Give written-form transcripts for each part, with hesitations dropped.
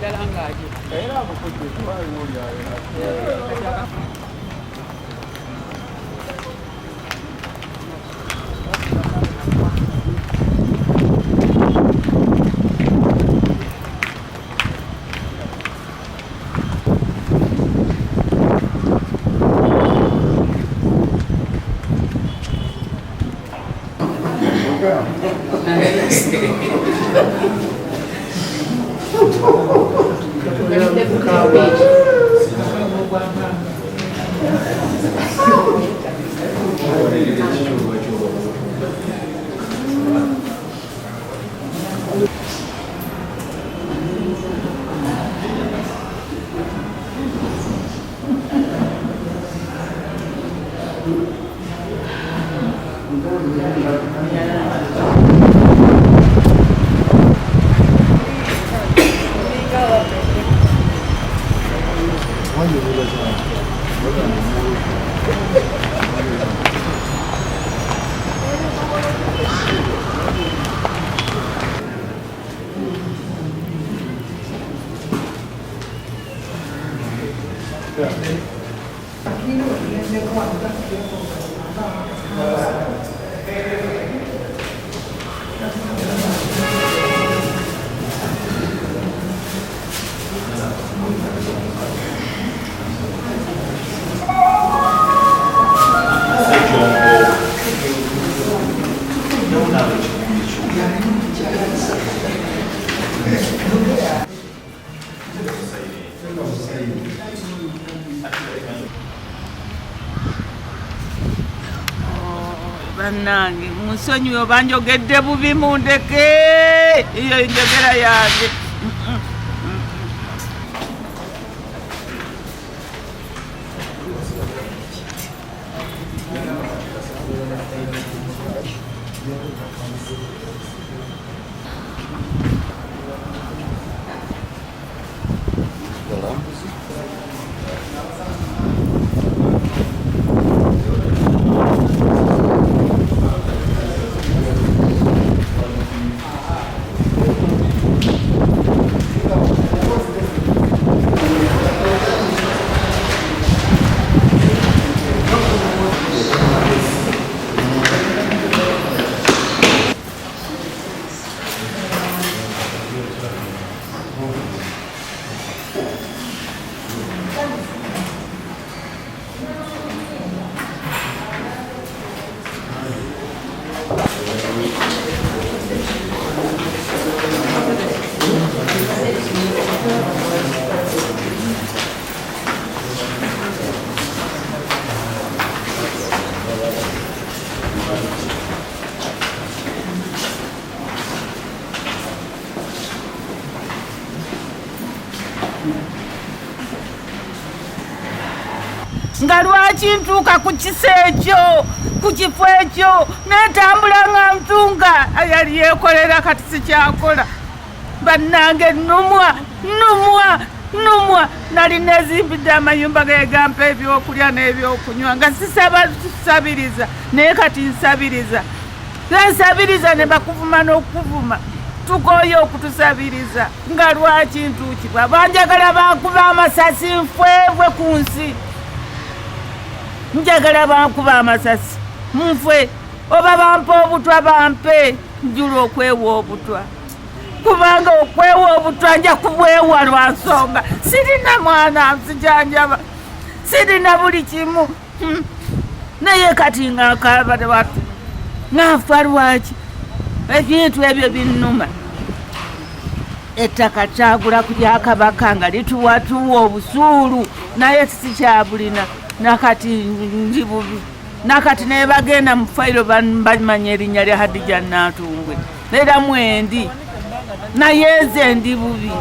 dalangaje era abukujje twali oli ayo Bannange munsonyiwe banjogedde bubi mundeke iyo njogera yange nga lwaki ntuuka ku kisa ekyo ku kifo ekyo netambula nga ntunga yali yeekolera kati sikyakola. Bannange nnumwa nali nezimbidde amayumba gegampa ebyokulya n'ebyokunywa nga sisabiriza naye kati nsabiriza ne bakuvuma n'okuvuma tukoye okutusabiriza. Nga lwaki ntuukibwa banjagala bankuba amasasi nfwevwe ku nsi, njagala bankuba amasasi nfwe oba bampa obutwa bampe njula okwewa obutwa, kubanga okwewa obutwa nja kubwewa lwa nsonga sirina mwana nsijanjaba sirina buli kimu naye kati ng'akaaba watu ng'afa lwaki ebintu ebyo binnuma. Ettaka kyagula ku lyakabaka nga lituwatuwa obusuulu naye sikyabulina nakati ndi bubi nakati naye bagenda mu fayiro bamanya erinnya lya Hadija Natungwe era mwendi naye nze ndi bubi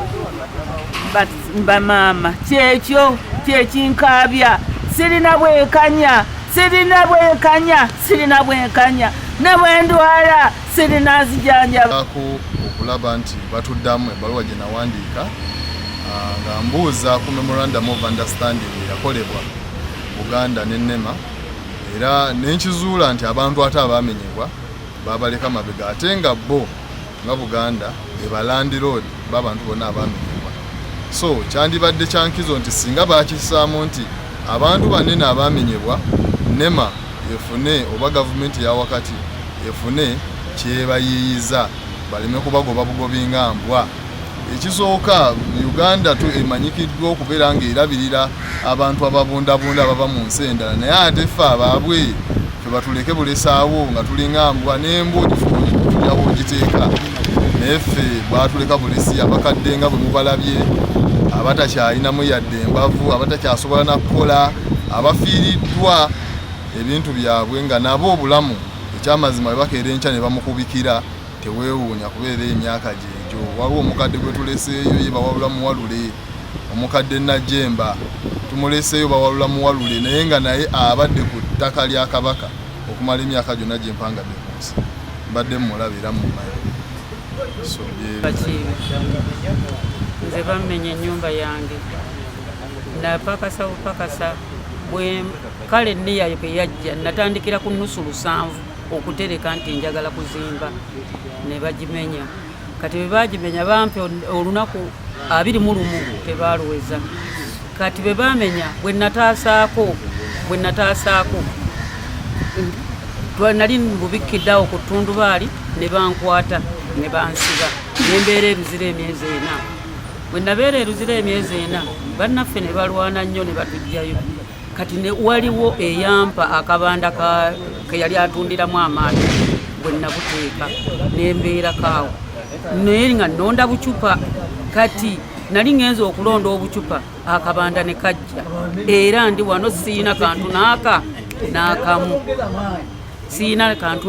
bamaama kyekyo kyekinkaabya sirina bwenkanya ne bwendwala sirina nzijanjaba. Okulaba nti batuddamu ebbaluwa gye nawandiika nga mbuuza ku memorandum of understanding yakolebwa Buganda ne NEMA, era nenkizuula nti abantu ate abamenyebwa babaleka mabega ate nga bo nga Buganda ebalandiroodi babantu bonna abamenyebwa so kyandibadde kyankizo nti singa bakissaamu nti abantu banene abamenyebwa NEMA efune oba gavumenti ya wakati efune kyebayiiyiza baleme kubagoba bugobi nga mbwa. Ekisooka Uganda tu emanyikiddwa okubeera ng'erabirira abantu ababundabunda abava mu nsi endala, naye ate ffe abaabwe ffe batuleke bulesaawo nga tulinga mbwa n'embwa ogitulyawo ogiteeka, naye ffe batuleka bulesi abakadde nga bwe mubalabye abatakyalinamu yadde embavu, abatakyasobola nakukola, abafiiriddwa ebintu byabwe nga nabo obulamu ekyamazima bwe bakeera enkya ne bamukubikira teweewuunya kubeera emyaka gyegyo. Waliwo omukadde gwe tuleseeyo ye bawalula muwalule, omukadde Najjemba tumuleseeyo bawalula muwalule, naye nga naye abadde ku ttaka lya Kabaka okumala emyaka gyonna gye mpangadde ku nsi. Mbadde mmulaba era mmumayo. Nze bammenye ennyumba yange napakasa bupakasa kale nniya bwe yajja natandikira ku nnusu 7 okutereka nti njagala kuzimba ne bagimenya. Kati bwe bagimenya bampe olunaku 21 tebaluweza. Kati bwe bamenya bwe nataasaako nali mbubikiddeawo ku ttundubaali ne bankwata ne bansiba nembeera eruzira emyezi 4. Bwe nabeera eruzira emyezi 4 bannaffe ne balwana nnyo ne batujjayo. Kati ne waliwo eyampa akabanda ke yali atundiramu amaanyi bwe nabuteeka nembeera kaawo naye nga nnonda bucupa. Kati nali ngenza okulonda obucupa akabanda ne kajja era ndi wano siina kantu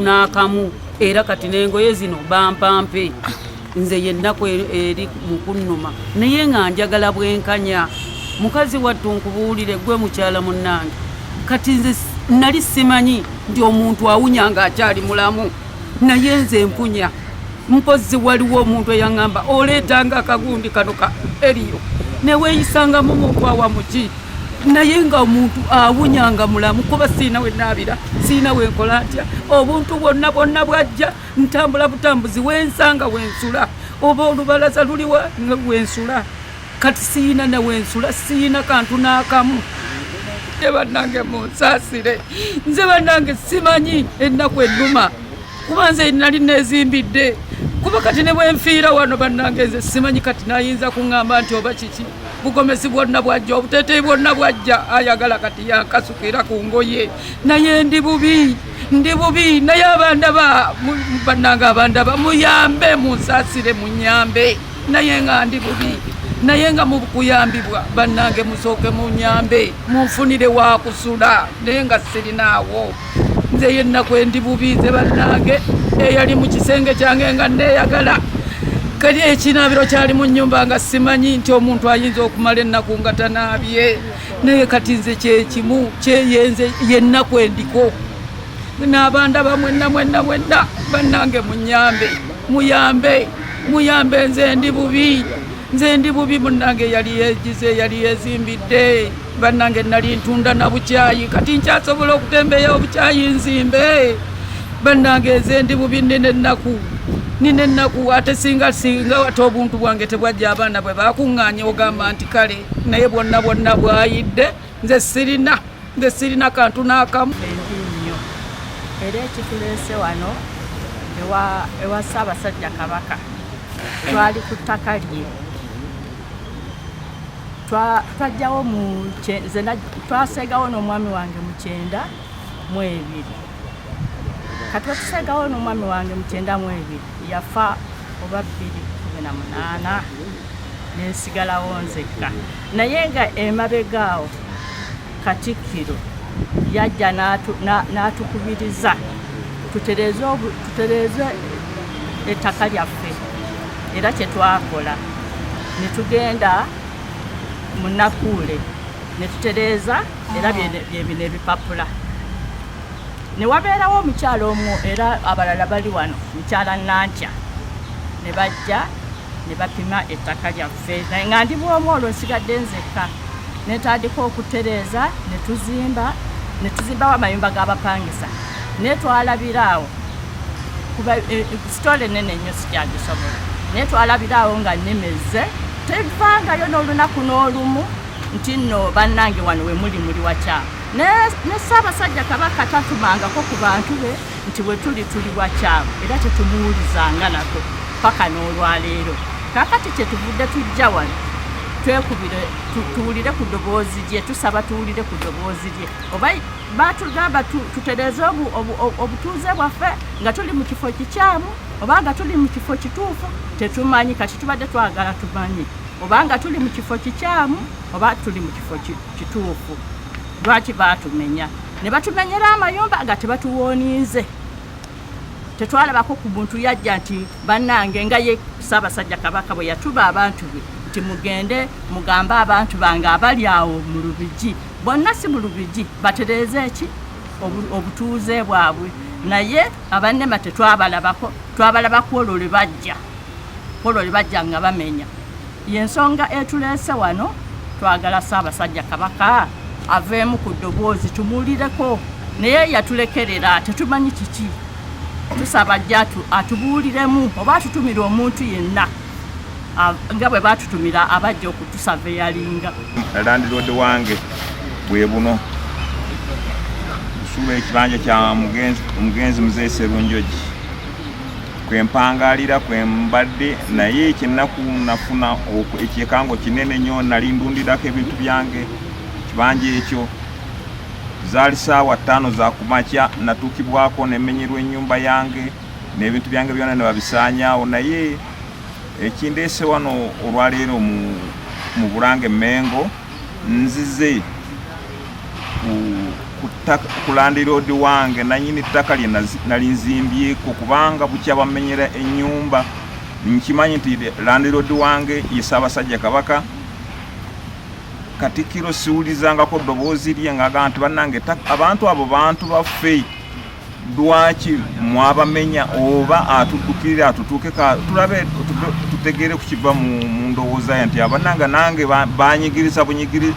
n'akamu era kati n'engoye zino bampampe nze yennaku eri mu kunnuma naye nga njagala bwenkanya. Mukazi wattu nkubuulire gwe mukyala munnange, kati nze nali simanyi nti omuntu awunya nga akyali mulamu, naye nze mpunya. Mpozi waliwo omuntu eyaŋŋamba oleetanga akagundi kano ka eriyo neweeyisanga mu muntu awamuki, naye nga omuntu awunya nga mulamu kuba siina we naabira, siina we nkola ntya. Obuntu bwonna bwajja ntambula butambuzi wensanga wensula oba olubalaza luliwa wensula. Kati siina ne wensula, siina kantu n'akamu. Bannange munsaasire, nze bannange simanyi ennaku ennuma kuba nze nali neezimbidde. Kuba kati ne bwenfiira wano bannange nze simanyi kati nayinza kuŋŋamba nti oba kiki. Bugomesi bwonna bwajja, obuteeteeyi bwonna bwajja, ayagala kati yankasukira ku ngoye. Naye ndi bubi naye abandaba bannange, abandaba muyambe munsaasire munyambe. Naye nga ndi bubi, naye nga mu kuyambibwa bannange musooke munyambe munfunire wakusula, naye nga sirinaawo. Nze yennaku endi bubi nze bannange eyali mu kisenge kyange nga neeyagala. Kali ekinaabiro kyali mu nnyumba nga simanyi nti omuntu ayinza okumala ennaku nga tanaabye. Naye kati nze kyekimu kyeyenze yennaku endiko. N'abandaba mwenna bannange munyambe muyambe nze ndi bubi munnange yali yeegize yali yeezimbidde. Bannange nali ntunda na bukyayi kati nkyasobola okutembeya obukyayi nzimbe. Bannange nze ndi bubi nina ennaku ate singa ate obuntu bwange tebwajja abaana bwe bakuŋŋaanye ogamba nti kale, naye bwonna bwayidde. Nze sirina kantu n'akamu. Ennyo era ekituleese wano ewa Ssaabasajja Kabaka twali ku ttaka lye. Twajjawo twaseegawo n'omwami wange mu 92. Kati tuseegawo n'omwami wange mu 92 yafa oba 2018 nensigalawo nzekka. Naye nga emabegaawo Katikkiro yajja n'atukubiriza tutereeze ettaka lyaffe, era kye twakola ne tugenda mu Nakkuule ne tutereeza era bino ebipapula. Ne wabeerawo omukyala omu era abalala bali wano, mukyala Nankya, ne bajja ne bapima ettaka lyaffe nga ndi bwomu olwo nsigadde nzekka. Ne tandika okutereeza ne tuzimbawo amayumba g'abapangisa. Ne twalabiraawo kuba sitole nene nnyo sikyagisobola. Ne twalabiraawo nga nnemeze tevangayo n'olunaku n'olumu nti nno bannange wano we muli wakyamu. Ne Ssaabasajja Kabaka tatumangako ku bantu be nti we tuli wakyamu era tetumuwulizanga nako paka n'olwaleero. Kakati kyetuvudde tujja wano twekubire tuwulire ku ddoboozi lye, tusaba tuwulire ku ddoboozi lye. Oba batugamba tutereeze obutuuze bwaffe nga tuli mu kifo kikyamu oba nga tuli mu kifo kituufu tetumanyi. Kati tubadde twagala tumanyi oba nga tuli mu kifo kikyamu oba tuli mu kifo kituufu. Lwaki baatumenya ne batumenyera amayumba nga tebatuwooniize? Tetwalabako ku muntu yajja nti bannange nga ye Ssaabasajja Kabaka bwe yatuba abantu be nti mugende mugambe abantu bange abali awo mu Lubigi, bonna si mu Lubigi, batereeze eki obutuuze bwabwe. Naye abannema tetwabalabako, twabalabako olwo lwe bajja nga bamenya. Y'ensonga etuleese wano, twagala Ssaabasajja Kabaka aveemu ku ddoboozi tumuwulireko, naye yatulekerera tetumanyi kiki. Tusaba ajja atubuuliremu oba atutumira omuntu yenna nga bwe baatutumira abajja okutusaveyalinga. Landlord wange bwe buno suula ekibanja kya omugenzi Muzeeyi Sserunjogi kwempangalira kwembadde, naye ekyennaku nafuna ekyekango kinene nnyo. Nali ndundirako ebintu byange kibanja ekyo. Zaali ssaawa 5 za kumakya, natuukibwako nemenyerwa ennyumba yange n'ebintu byange byonna ne babisaanyaawo. Naye ekindeese wano olwaleero mu Bulange Mengo, nzize ku landlord wange nannyini ttaka lye nali nzimbyeko, kubanga bukya bamenyera ennyumba. Nkimanyi nti landlord wange ye Ssaabasajja Kabaka. Katikkiro siwulizangako ddoboozi lye ng'agamba nti bannange abantu abo bantu baffe, lwaki mwabamenya oba atuddukirira atutuuke tulabe tutegeere ku kiva mu ndowooza ye nti abannange nange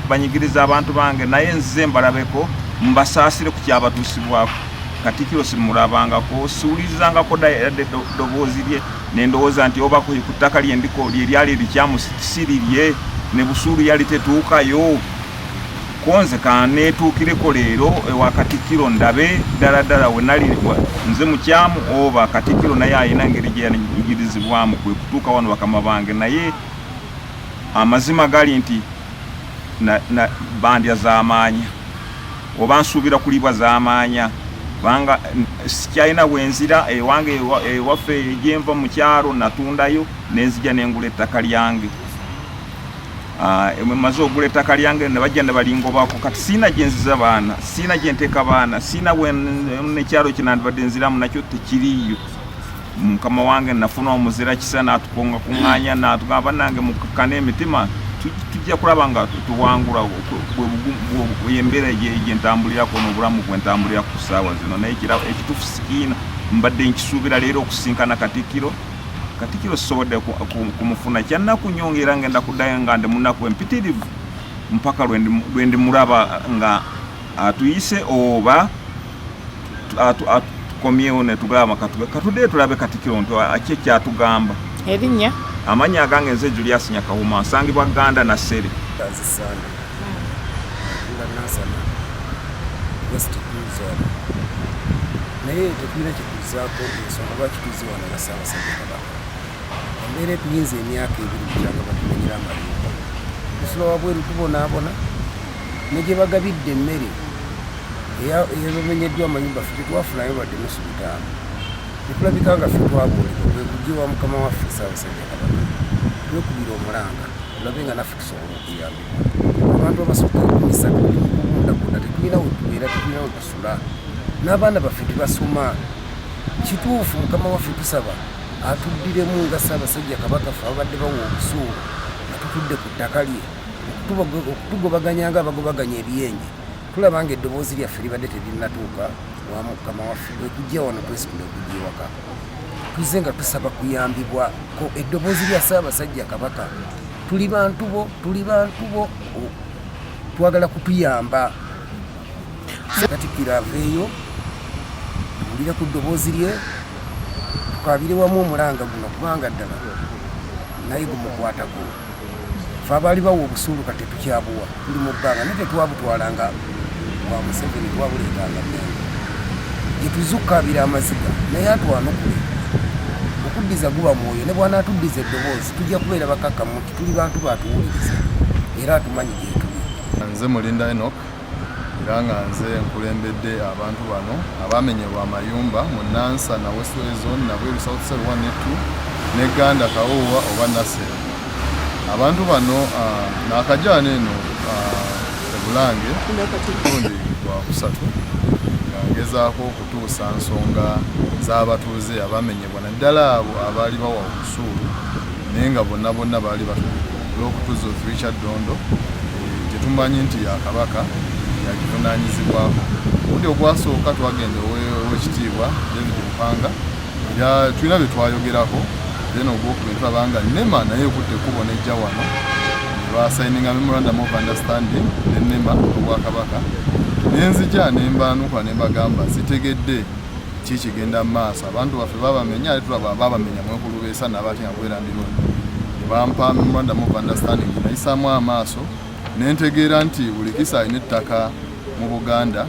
banyigiriza abantu bange, naye nzize mbalabeko mbasaasire ku kyabatuusibwako. Katikkiro simulabangako, siwulizangako ddoboozi lye nendowooza nti oba ku ttaka lye ndiko lye lyali likyamu sirirye ne busuulu yali tetuukayo. Konze kaneetuukireko leero ewa Katikkiro ndabe ddala we nali nze mukyamu oba Katikkiro naye ayina engeri gye yanyigirizibwamu kwe kutuuka wano bakama bange. Naye amazima gali nti bandya z'amaanya oba nsuubira kulibwa z'amaanya, banga sikyalina bwenzira ewange ewaffe egyenva mu kyalo natundayo nenzija nengula ettaka lyange. Maze ogula ettaka lyange ne bajja ne balingobako. Kati siina gye nziza baana, siina gye nteeka baana, siina nekyalo kye nandibadde nziramu nakyo tekiriyo. Mukama wange nafuna omuzira kisa n'atukuŋŋaanya n'atugamba bannange mukakkane emitima, tujja kulaba nga tuwangula embeera gye ntambulirako n'obulamu bwe ntambulirako ku ssaawa zino. Naye ekituufu sikiina, mbadde nkisuubira leero okusinkana Katikkiro. Katikkiro sisobodde kumufuna, kyannaku nnyo ng'era ngenda kuddayo nga ndi munaku empitirivu mpaka lwe ndimulaba nga atuyise oba atukomyewo ne tugamba katuddeyo tulabe Katikkiro nti aki ekyatugamba. Erinnya? Amannya agange nze Julius Nyakawuma, nsangibwa Ganda na Ssere. naye tetulina kikuzaako ensonga lwaki tuze wano nga Ssaabasajja Kabaka. Embeera etuyinza emyaka 2 kukyanga batumenyera amayumba, tusula wabweru tubonaabona ne gye bagabidde emmere eyabamenyeddwa amayumba ffe tetwafunayo wadde nusu 5. Netulabika nga ffe twabuulirwa bwe kugiwa mukama waffe Ssaabasajja Kabaka twekubira omulanga tulabe nga naffe tusobola okuyambibwa. Abantu abasukka 3 kubundabunda tetulina we tubeera, tetulina we tusula, n'abaana baffe tebasoma. Kituufu mukama waffe tusaba atuddiremu nga Ssaabasajja Kabaka ffe abadde bawa obusuulu nga tutudde ku ttaka lye okutugobaganya nga abagobaganya ebiyenje. Tulaba nga eddoboozi lyaffe libadde terinatuuka wa mukama waffe bwe kujja wano twesikule okujja ewaka. Tuze nga tusaba kuyambibwa ko eddoboozi lya Ssaabasajja Kabaka. Tuli bantu bo twagala kutuyamba. Katikkiro aveeyo tuwulire ku ddoboozi lye, tukabire wamu omulanga guno kubanga ddala naye gumukwatako. ffe abaali bawa obusuulu kati tukyabuwa tuli mu bbanga naye tetwabutwalanga wa Museveni twabuleetanga Mmengo gye tuzukkaabira amaziga naye atwanukule okuddiza guba mwoyo ne bw'anaatuddiza eddoboozi tujja kubeera bakakkamu nti tuli bantu baatuwuliriza era atumanyi gye tuli. Nze Mulinda Enoch era nga nze nkulembedde abantu bano abamenyebwa amayumba mu Nansa na Westway Zone na Bweru South Cell 1 ne 2 ne Ganda Kawuwa oba Nasero. Abantu bano n'akajaana eno ebulange kundi gwa kusatu nga ngezaako okutuusa nsonga z'abatuuze abamenyebwa naddala abo abaali bawa obusuulu naye nga bonna baali batukuvu okutuuza Richard Dondo gye tumanyi nti yakabaka yakivunaanyizibwako. Obundi ogwasooka twagenda ow'ekitiibwa David Mpanga era tulina bye twayogerako then ogwokubiri tulabanga NEMA naye ekutte ekkubo nejja wano ne basayininga memorandum of understanding ne NEMA obwakabaka nenzija ne mbaanuka ne mbagamba zitegedde kikigenda mu maaso abantu baffe babamenya ate tulaba babamenya mwekulubeesa n'abatya kwerandirwa ne bampa memorandum of understanding nayisaamu amaaso nentegeera nti buli kisa alina ettaka mu Buganda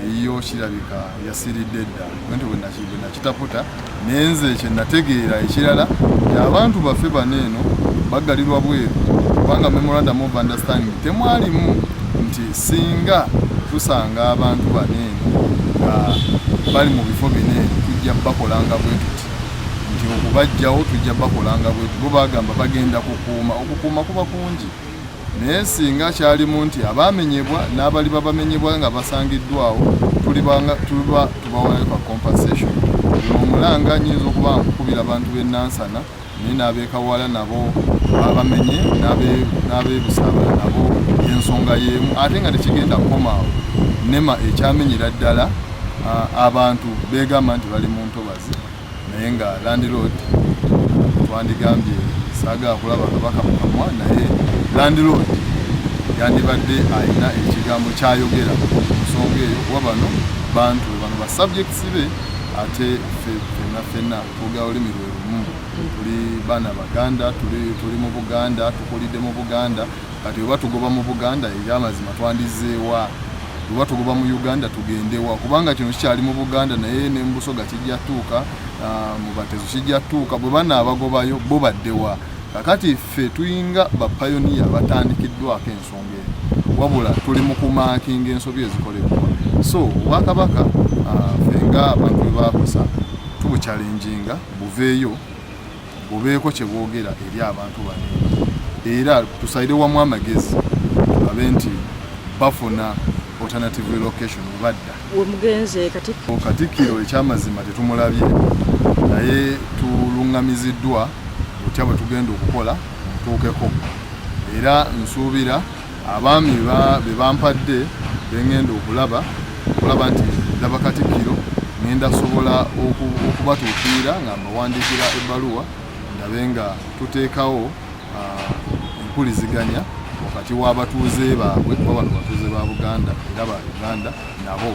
eyo kirabika yasiridde dda nti bwe nakitaputa nenze kye nategeera ekirala nti abantu baffe bano eno baggalirwa bweru kubanga memorandum of understanding temwalimu nti singa tusanga abantu bano eno nga bali mu bifo bino eno tujja bakolanga bwe tuti nti okubajjawo tujja bakolanga bwe tuti bo bagamba bagenda okukuuma kuba kungi naye singa kyalimu nti abamenyebwa n'abali babamenyebwa nga basangiddwawo tubawayo ka compensation. Omulanga nyinza okuba nkukubira abantu b'e Nansana naye n'ab'ekawala nabo babamenye n'ab'ebusaabala nabo ensonga y'emu ate nga tekigenda kukomaawo NEMA ekyamenyera ddala abantu beegamba nti bali mu ntobazi naye nga landlord twandigambye saagala kulaba kabaka mu kamwa naye landlord yandibadde alina ekigambo kyayogera ku nsonga eyo kuba bano bantu bano ba subjects be ate ffenna tuga olulimi lwe lumu tuli baana Baganda tuli mu Buganda tukulidde mu Buganda kati oba tugoba mu Buganda ebyamazima twandizeewa oba tugoba mu Uganda tugendewa kubanga kino kikyali mu Buganda naye ne Mbusoga kijja tuuka mu Batezo kijja tuuka bwe bana abagobayo bo baddewa kakati ffe tuyinga bapayoniya batandikiddwako ensonga eyo wabula tuli mu kumaakinga ensobi ezikolebwa so Obwakabaka ffe nga abantu bwe bakosa tubukyalenjinga buveeyo bubeeko kye bwogera eri abantu bano era tusalire wamu amagezi tulabe nti bafuna alternative relocation badda omugenze Katikkiro ekyamazima tetumulabye naye tulungamiziddwa otya bwe tugenda okukola ntuukeko era nsuubira abaami be bampadde bengenda okulaba nti ndaba Katikkiro ngenda sobola okubatuukirira nga mbawandiikira ebbaluwa ndabe nga tuteekawo empuliziganya wakati w'abatuuze baabwe kuba bano batuuze ba Buganda era ba Uganda nabo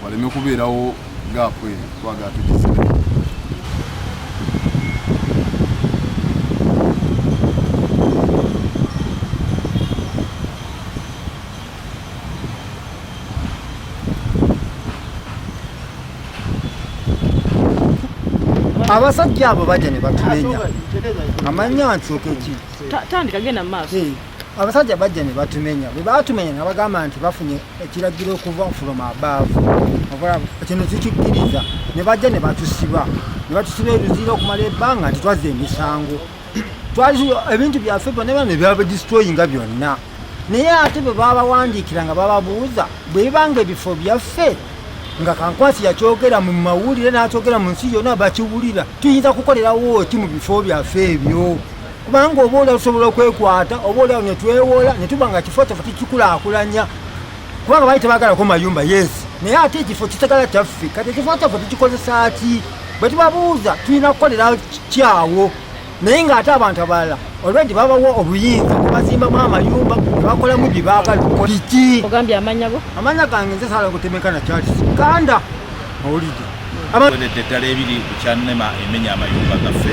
waleme kubeerawo gaapu eyo twagala tugizibe. Abasajja abo bajja ne batumenya amanya nsooka eki tandika genda mu maaso abasajja bajja ne batumenya bwe batumenya ne bagamba nti bafunye ekiragiro okuva from above kino kikikkiriza ne bajja ne batusiba eruzira okumala ebbanga nti twazza emisango twali ebintu byaffe byonna ne byabadistroyinga byonna naye ate bwe babawandiikira nga bababuuza bwe bibanga ebifo byaffe nga Kankwasi yakyogera mu mawulire n'akyogera mu nsi yonna bakiwulira tuyinza kukolerawo ki mu bifo byaffe ebyo kubanga oba olaba tusobola okwekwata oba olaba ne twewola ne tuba nga kifo kyaffe tukikulaakulanya kubanga baali tebagalako mayumba yes naye ate ekifo kisagala kyaffe kati ekifo kyaffe tukikozesa ki bwe tubabuuza tulina kukolera kyawo naye ng'ate abantu abalala olwedde babawo obuyinza ne bazimbamu amayumba ne bakolamu bye baagala kiki ogambye amanya go amanya gange nze saala kutemeka na Charles Kanda owulidde tweredde eddala ebiri ku kyanema emenya amayumba gaffe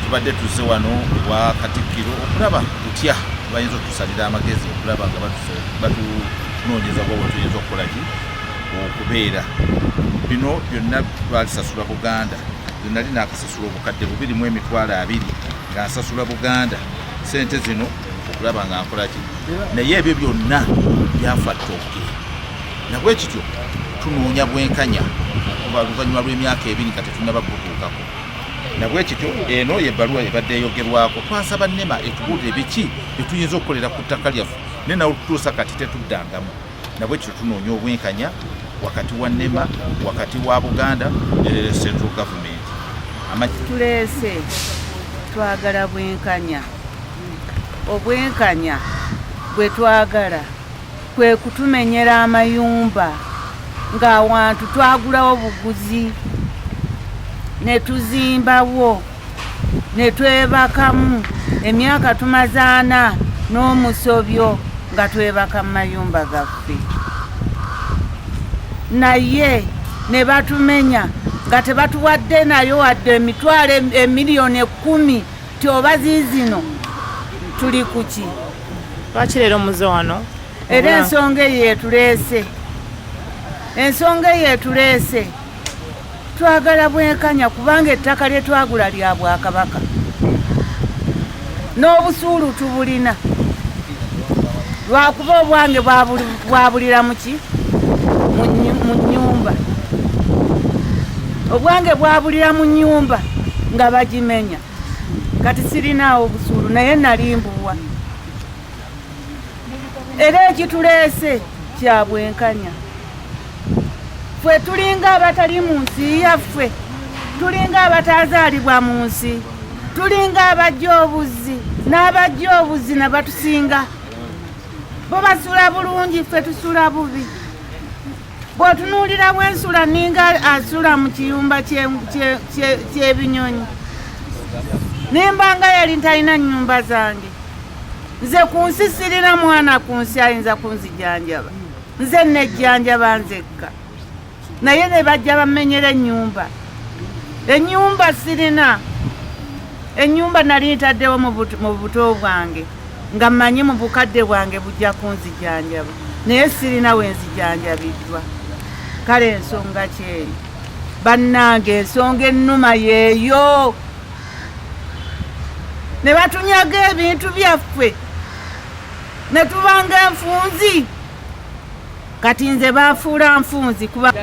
tubadde tuzze wano ewa Katikkiro okulaba tutya bayinza okutusalira amagezi okulaba nga batunoonyeza bwe tuyinza okukola ki okubeera. Bino byonna twalisasula Buganda, nali nakasasula obukadde 2,220 nga nsasula Buganda sente zino okulaba nga nkola ki, naye ebyo byonna byafa ttooke. Nabwe kityo tunoonya bwenkanya okuva oluvannyuma lw'emyaka 2 nga tetunnaba kutuukako. Nabwe kityo eno y'ebbaluwa ebadde eyogerwako, twasaba NEMA etubuulire biki byetuyinza okukolera ku ttaka lyaffe, naye nawe tutuusa kati tetuddangamu. Nabwe kityo tunoonya obwenkanya wakati wa NEMA, wakati wa Buganda ne Central Government. Tuleese twagala bwenkanya. Obwenkanya bwe twagala kwe kutumenyera amayumba ng'awantu twagulawo buguzi ne tuzimbawo ne twebakamu emyaka tumaze 4 n'omusobyo nga twebaka mu mayumba gaffe, naye ne batumenya nga tebatuwadde nayo wadde emitwalo emiliyoni 10 ti oba ziizino tuli kuki. Lwaki leero muze wano? Era ensonga eyeetuleese twagala bwenkanya kubanga ettaka lye twagula lya Bwakabaka n'obusuulu tubulina lwakuba obwange bwabulira mu nnyumba, obwange bwabulira mu nnyumba nga bagimenya, kati sirinaawo obusuulu naye nalimbuwa. Era ekituleese kya bwenkanya. Ffe tulinga abatali mu nsi yaffe, tulinga abatazaalibwa mu nsi, tulinga abajja obuzi n'abajja obuzi ne batusinga. Bo basula bulungi, ffe tusula bubi. Bw'otunuulira bwensula ninga asula mu kiyumba ky'ebinyonyi, nimbanga yali ntalina nnyumba zange. Nze ku nsi sirina mwana ku nsi ayinza kunzijanjaba, nze nejjanjaba nzekka, naye ne bajja bamenyera ennyumba sirina. Ennyumba nali ntaddewo mu buto bwange nga mmanyi mu bukadde bwange bujja kunzijanjaba, naye sirina wenzijanjabiddwa. Kale ensonga kyeri bannange, ensonga ennuma yeeyo, ne batunyaga ebintu byaffe ne tubanga enfunzi. Kati nze bafuula nfunzi kuba